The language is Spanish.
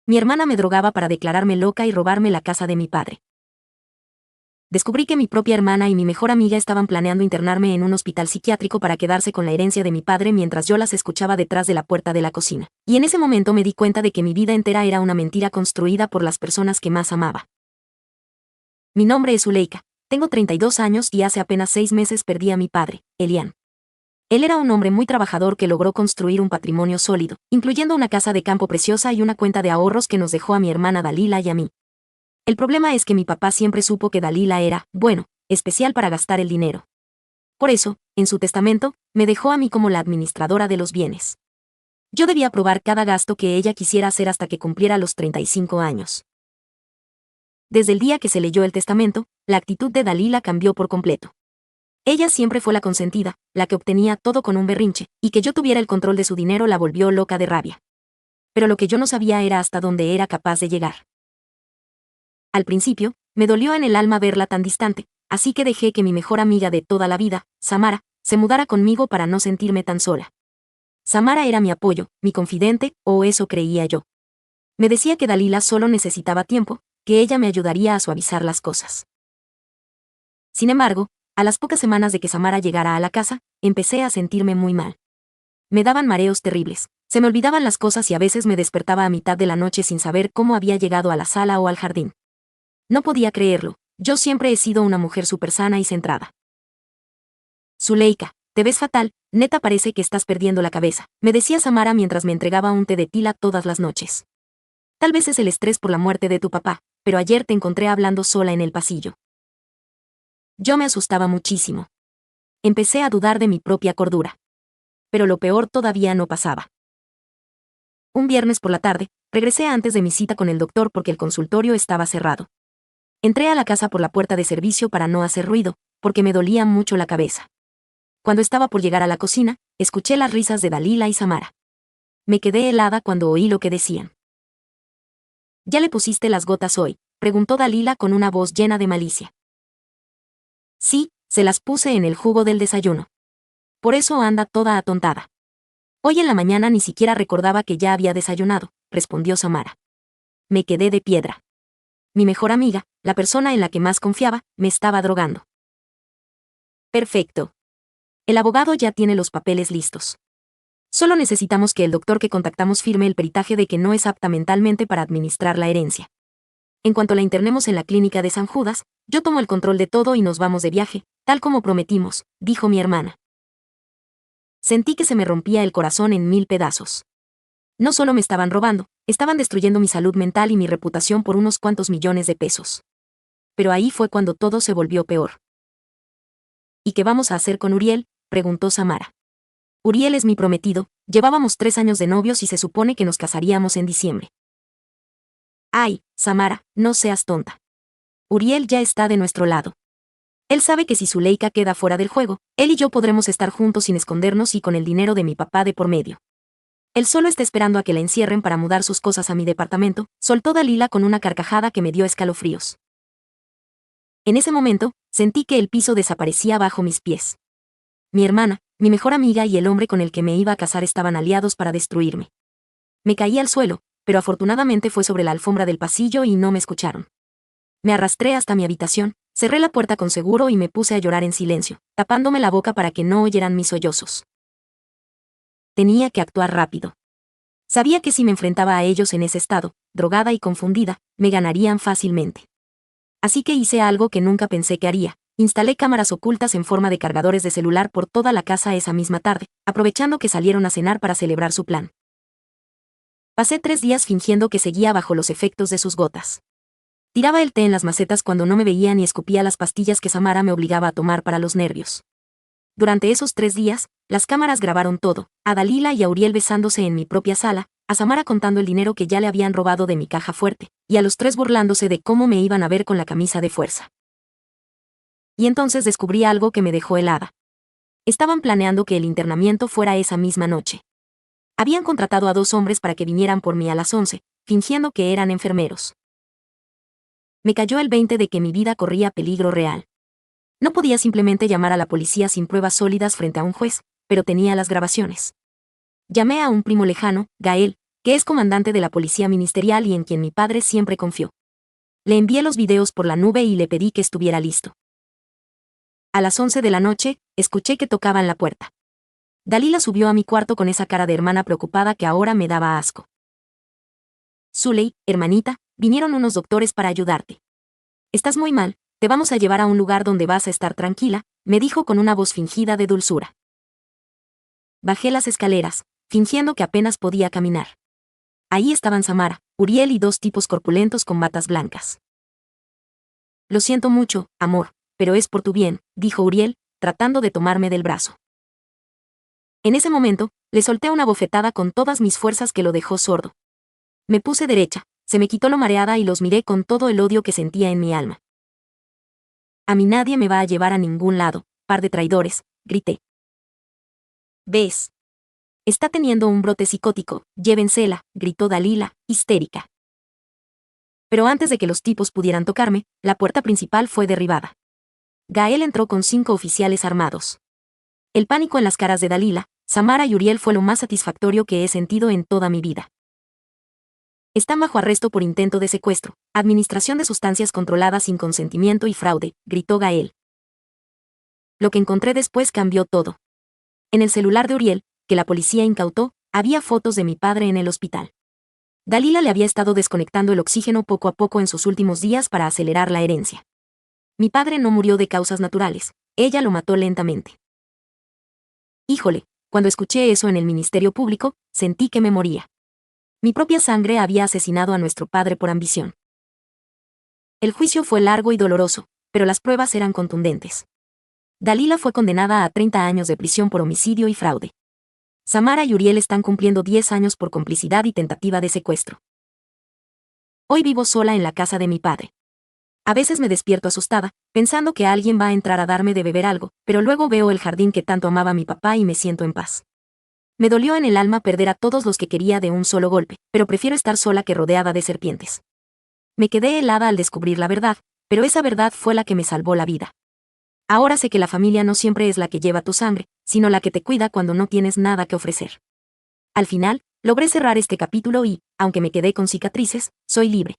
Mi hermana me drogaba para declararme loca y robarme la casa de mi padre. Descubrí que mi propia hermana y mi mejor amiga estaban planeando internarme en un hospital psiquiátrico para quedarse con la herencia de mi padre mientras yo las escuchaba detrás de la puerta de la cocina. Y en ese momento me di cuenta de que mi vida entera era una mentira construida por las personas que más amaba. Mi nombre es Zuleika, tengo 32 años y hace apenas 6 meses perdí a mi padre, Elian. Él era un hombre muy trabajador que logró construir un patrimonio sólido, incluyendo una casa de campo preciosa y una cuenta de ahorros que nos dejó a mi hermana Dalila y a mí. El problema es que mi papá siempre supo que Dalila era, bueno, especial para gastar el dinero. Por eso, en su testamento, me dejó a mí como la administradora de los bienes. Yo debía aprobar cada gasto que ella quisiera hacer hasta que cumpliera los 35 años. Desde el día que se leyó el testamento, la actitud de Dalila cambió por completo. Ella siempre fue la consentida, la que obtenía todo con un berrinche, y que yo tuviera el control de su dinero la volvió loca de rabia. Pero lo que yo no sabía era hasta dónde era capaz de llegar. Al principio, me dolió en el alma verla tan distante, así que dejé que mi mejor amiga de toda la vida, Samara, se mudara conmigo para no sentirme tan sola. Samara era mi apoyo, mi confidente, o eso creía yo. Me decía que Dalila solo necesitaba tiempo, que ella me ayudaría a suavizar las cosas. Sin embargo, a las pocas semanas de que Samara llegara a la casa, empecé a sentirme muy mal. Me daban mareos terribles, se me olvidaban las cosas y a veces me despertaba a mitad de la noche sin saber cómo había llegado a la sala o al jardín. No podía creerlo, yo siempre he sido una mujer súper sana y centrada. Zuleika, te ves fatal, neta parece que estás perdiendo la cabeza, me decía Samara mientras me entregaba un té de tila todas las noches. Tal vez es el estrés por la muerte de tu papá, pero ayer te encontré hablando sola en el pasillo. Yo me asustaba muchísimo. Empecé a dudar de mi propia cordura. Pero lo peor todavía no pasaba. Un viernes por la tarde, regresé antes de mi cita con el doctor porque el consultorio estaba cerrado. Entré a la casa por la puerta de servicio para no hacer ruido, porque me dolía mucho la cabeza. Cuando estaba por llegar a la cocina, escuché las risas de Dalila y Samara. Me quedé helada cuando oí lo que decían. ¿Ya le pusiste las gotas hoy?, preguntó Dalila con una voz llena de malicia. Sí, se las puse en el jugo del desayuno. Por eso anda toda atontada. Hoy en la mañana ni siquiera recordaba que ya había desayunado, respondió Samara. Me quedé de piedra. Mi mejor amiga, la persona en la que más confiaba, me estaba drogando. Perfecto. El abogado ya tiene los papeles listos. Solo necesitamos que el doctor que contactamos firme el peritaje de que no es apta mentalmente para administrar la herencia. En cuanto la internemos en la clínica de San Judas, yo tomo el control de todo y nos vamos de viaje, tal como prometimos, dijo mi hermana. Sentí que se me rompía el corazón en 1000 pedazos. No solo me estaban robando, estaban destruyendo mi salud mental y mi reputación por unos cuantos millones de pesos. Pero ahí fue cuando todo se volvió peor. ¿Y qué vamos a hacer con Uriel?, preguntó Samara. Uriel es mi prometido, llevábamos 3 años de novios y se supone que nos casaríamos en diciembre. Ay, Samara, no seas tonta. Uriel ya está de nuestro lado. Él sabe que si Zuleika queda fuera del juego, él y yo podremos estar juntos sin escondernos y con el dinero de mi papá de por medio. Él solo está esperando a que la encierren para mudar sus cosas a mi departamento, soltó Dalila con una carcajada que me dio escalofríos. En ese momento, sentí que el piso desaparecía bajo mis pies. Mi hermana, mi mejor amiga y el hombre con el que me iba a casar estaban aliados para destruirme. Me caí al suelo, pero afortunadamente fue sobre la alfombra del pasillo y no me escucharon. Me arrastré hasta mi habitación, cerré la puerta con seguro y me puse a llorar en silencio, tapándome la boca para que no oyeran mis sollozos. Tenía que actuar rápido. Sabía que si me enfrentaba a ellos en ese estado, drogada y confundida, me ganarían fácilmente. Así que hice algo que nunca pensé que haría. Instalé cámaras ocultas en forma de cargadores de celular por toda la casa esa misma tarde, aprovechando que salieron a cenar para celebrar su plan. Pasé 3 días fingiendo que seguía bajo los efectos de sus gotas. Tiraba el té en las macetas cuando no me veían y escupía las pastillas que Samara me obligaba a tomar para los nervios. Durante esos 3 días, las cámaras grabaron todo, a Dalila y a Uriel besándose en mi propia sala, a Samara contando el dinero que ya le habían robado de mi caja fuerte, y a los 3 burlándose de cómo me iban a ver con la camisa de fuerza. Y entonces descubrí algo que me dejó helada. Estaban planeando que el internamiento fuera esa misma noche. Habían contratado a 2 hombres para que vinieran por mí a las 11, fingiendo que eran enfermeros. Me cayó el 20 de que mi vida corría peligro real. No podía simplemente llamar a la policía sin pruebas sólidas frente a un juez, pero tenía las grabaciones. Llamé a un primo lejano, Gael, que es comandante de la policía ministerial y en quien mi padre siempre confió. Le envié los videos por la nube y le pedí que estuviera listo. A las 11 de la noche, escuché que tocaban la puerta. Dalila subió a mi cuarto con esa cara de hermana preocupada que ahora me daba asco. Suley, hermanita, vinieron unos doctores para ayudarte. Estás muy mal, te vamos a llevar a un lugar donde vas a estar tranquila, me dijo con una voz fingida de dulzura. Bajé las escaleras, fingiendo que apenas podía caminar. Ahí estaban Samara, Uriel y dos tipos corpulentos con batas blancas. Lo siento mucho, amor, pero es por tu bien, dijo Uriel, tratando de tomarme del brazo. En ese momento, le solté una bofetada con todas mis fuerzas que lo dejó sordo. Me puse derecha, se me quitó lo mareada y los miré con todo el odio que sentía en mi alma. A mí nadie me va a llevar a ningún lado, par de traidores, grité. ¿Ves? Está teniendo un brote psicótico, llévensela, gritó Dalila, histérica. Pero antes de que los tipos pudieran tocarme, la puerta principal fue derribada. Gael entró con 5 oficiales armados. El pánico en las caras de Dalila, Samara y Uriel fue lo más satisfactorio que he sentido en toda mi vida. Están bajo arresto por intento de secuestro, administración de sustancias controladas sin consentimiento y fraude, gritó Gael. Lo que encontré después cambió todo. En el celular de Uriel, que la policía incautó, había fotos de mi padre en el hospital. Dalila le había estado desconectando el oxígeno poco a poco en sus últimos días para acelerar la herencia. Mi padre no murió de causas naturales, ella lo mató lentamente. Híjole, cuando escuché eso en el Ministerio Público, sentí que me moría. Mi propia sangre había asesinado a nuestro padre por ambición. El juicio fue largo y doloroso, pero las pruebas eran contundentes. Dalila fue condenada a 30 años de prisión por homicidio y fraude. Samara y Uriel están cumpliendo 10 años por complicidad y tentativa de secuestro. Hoy vivo sola en la casa de mi padre. A veces me despierto asustada, pensando que alguien va a entrar a darme de beber algo, pero luego veo el jardín que tanto amaba mi papá y me siento en paz. Me dolió en el alma perder a todos los que quería de un solo golpe, pero prefiero estar sola que rodeada de serpientes. Me quedé helada al descubrir la verdad, pero esa verdad fue la que me salvó la vida. Ahora sé que la familia no siempre es la que lleva tu sangre, sino la que te cuida cuando no tienes nada que ofrecer. Al final, logré cerrar este capítulo y, aunque me quedé con cicatrices, soy libre.